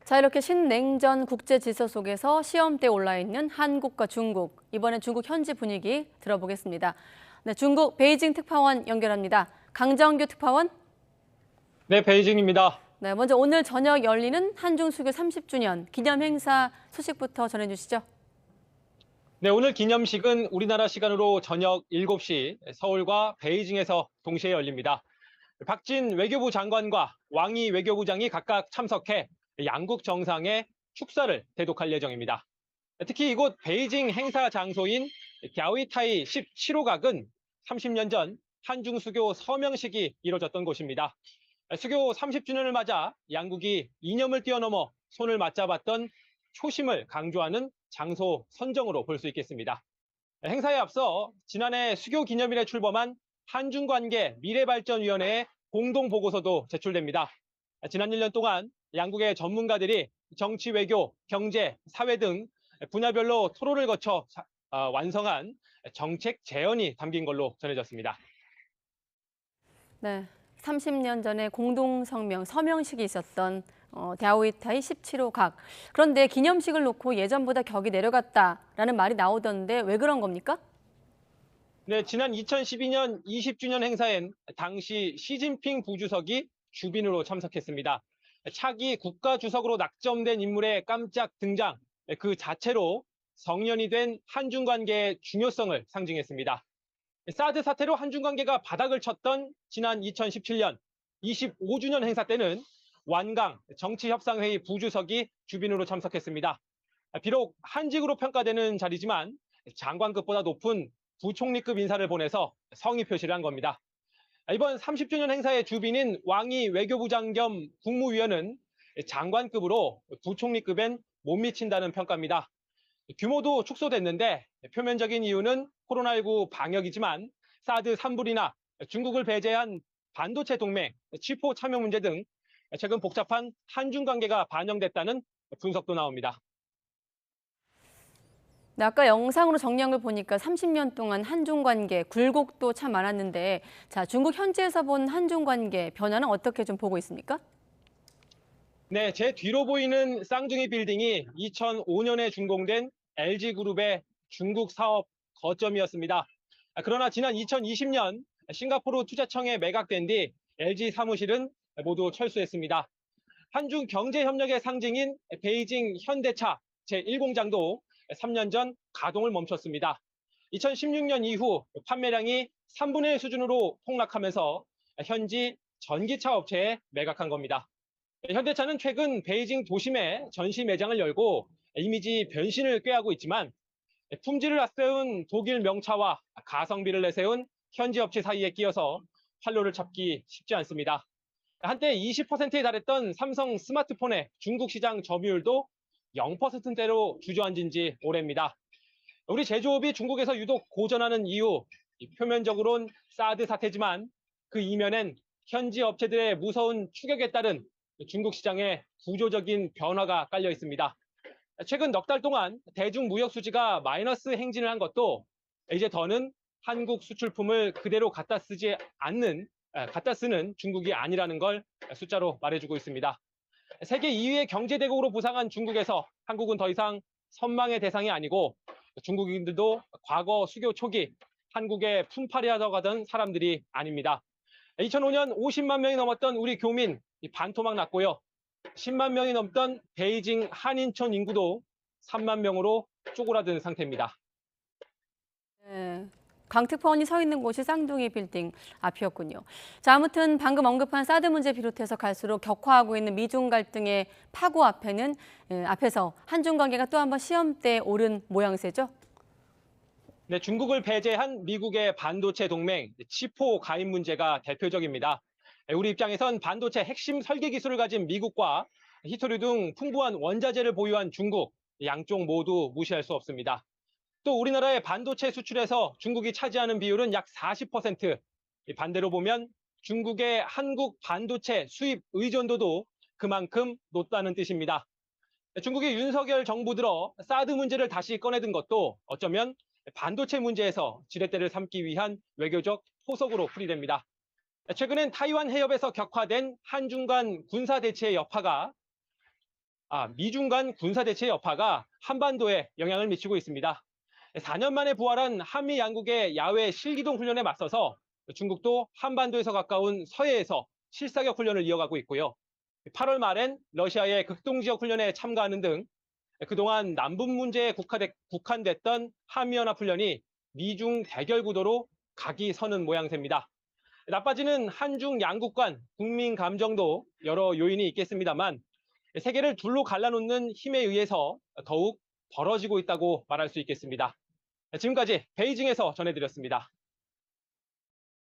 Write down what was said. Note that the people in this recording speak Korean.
자, 이렇게 신냉전 국제 질서 속에서 시험대에 올라 있는 한국과 중국. 이번엔 중국 현지 분위기 들어보겠습니다. 네, 중국 베이징 특파원 연결합니다. 강정규 특파원. 네, 베이징입니다. 네, 먼저 오늘 저녁 열리는 한중 수교 30주년 기념 행사 소식부터 전해주시죠. 네, 오늘 기념식은 우리나라 시간으로 저녁 7시 서울과 베이징에서 동시에 열립니다. 박진 외교부 장관과 왕이 외교부장이 각각 참석해 양국 정상의 축사를 대독할 예정입니다. 특히 이곳 베이징 행사 장소인 갸오이타이 17호각은 30년 전 한중 수교 서명식이 이뤄졌던 곳입니다. 수교 30주년을 맞아 양국이 이념을 뛰어넘어 손을 맞잡았던 초심을 강조하는 장소 선정으로 볼 수 있겠습니다. 행사에 앞서 지난해 수교 기념일에 출범한 한중관계 미래발전위원회의 공동보고서도 제출됩니다. 지난 1년 동안 양국의 전문가들이 정치, 외교, 경제, 사회 등 분야별로 토론을 거쳐 완성한 정책 제언이 담긴 걸로 전해졌습니다. 네, 30년 전에 서명식이 있었던 갸오이타이 17호 각. 그런데 기념식을 놓고 예전보다 격이 내려갔다라는 말이 나오던데 왜 그런 겁니까? 네, 지난 2012년 20주년 행사엔 당시 시진핑 부주석이 주빈으로 참석했습니다. 차기 국가주석으로 낙점된 인물의 깜짝 등장, 그 자체로 성년이 된 한중 관계의 중요성을 상징했습니다. 사드 사태로 한중 관계가 바닥을 쳤던 지난 2017년 25주년 행사 때는 완강 정치협상회의 부주석이 주빈으로 참석했습니다. 비록 한직으로 평가되는 자리지만 장관급보다 높은 부총리급 인사를 보내서 성의 표시를 한 겁니다. 이번 30주년 행사의 주빈인 왕이 외교부장 겸 국무위원은 장관급으로 부총리급엔 못 미친다는 평가입니다. 규모도 축소됐는데 표면적인 이유는 코로나19 방역이지만 사드 3불이나 중국을 배제한 반도체 동맹, 치포 참여 문제 등 최근 복잡한 한중 관계가 반영됐다는 분석도 나옵니다. 네, 아까 영상으로 정리한 걸 보니까 30년 동안 한중 관계 굴곡도 참 많았는데, 자, 중국 현지에서 본 한중 관계 변화는 어떻게 좀 보고 있습니까? 네, 제 뒤로 보이는 쌍둥이 빌딩이 2005년에 준공된 LG그룹의 중국 사업 거점이었습니다. 그러나 지난 2020년 싱가포르 투자청에 매각된 뒤 LG 사무실은 모두 철수했습니다. 한중 경제 협력의 상징인 베이징 현대차 제1공장도 3년 전 가동을 멈췄습니다. 2016년 이후 판매량이 3분의 1 수준으로 폭락하면서 현지 전기차 업체에 매각한 겁니다. 현대차는 최근 베이징 도심에 전시 매장을 열고 이미지 변신을 꾀하고 있지만 품질을 앞세운 독일 명차와 가성비를 내세운 현지 업체 사이에 끼어서 활로를 잡기 쉽지 않습니다. 한때 20%에 달했던 삼성 스마트폰의 중국 시장 점유율도 0%대로 주저앉은 지 오래입니다. 우리 제조업이 중국에서 유독 고전하는 이유, 표면적으론 사드 사태지만 그 이면엔 현지 업체들의 무서운 추격에 따른 중국 시장의 구조적인 변화가 깔려 있습니다. 최근 넉 달 동안 대중 무역 수지가 마이너스 행진을 한 것도 이제 더는 한국 수출품을 그대로 갖다 쓰는 중국이 아니라는 걸 숫자로 말해주고 있습니다. 세계 2위의 경제대국으로 부상한 중국에서 한국은 더 이상 선망의 대상이 아니고 중국인들도 과거 수교 초기 한국에 품팔이하러 가던 사람들이 아닙니다. 2005년 50만 명이 넘었던 우리 교민 반토막 났고요. 10만 명이 넘던 베이징 한인촌 인구도 3만 명으로 쪼그라든 상태입니다. 네, 강 특파원이 서 있는 곳이 쌍둥이 빌딩 앞이었군요. 자, 아무튼 방금 언급한 사드 문제 비롯해서 갈수록 격화하고 있는 미중 갈등의 파고 앞에서 한중 관계가 또 한번 시험대에 오른 모양새죠. 네, 중국을 배제한 미국의 반도체 동맹 치포 가입 문제가 대표적입니다. 우리 입장에선 반도체 핵심 설계 기술을 가진 미국과 히토류 등 풍부한 원자재를 보유한 중국, 양쪽 모두 무시할 수 없습니다. 또 우리나라의 반도체 수출에서 중국이 차지하는 비율은 약 40%. 반대로 보면 중국의 한국 반도체 수입 의존도도 그만큼 높다는 뜻입니다. 중국이 윤석열 정부 들어 사드 문제를 다시 꺼내든 것도 어쩌면 반도체 문제에서 지렛대를 삼기 위한 외교적 포석으로 풀이됩니다. 최근엔 타이완 해협에서 격화된 한중 간 군사 대치의 여파가 미중 간 군사대치의 여파가 한반도에 영향을 미치고 있습니다. 4년 만에 부활한 한미 양국의 야외 실기동 훈련에 맞서서 중국도 한반도에서 가까운 서해에서 실사격 훈련을 이어가고 있고요. 8월 말엔 러시아의 극동지역 훈련에 참가하는 등 그동안 남북 문제에 국한됐던 한미연합훈련이 미중 대결 구도로 각이 서는 모양새입니다. 나빠지는 한중 양국 간 국민 감정도 여러 요인이 있겠습니다만 세계를 둘로 갈라놓는 힘에 의해서 더욱 벌어지고 있다고 말할 수 있겠습니다. 지금까지 베이징에서 전해드렸습니다.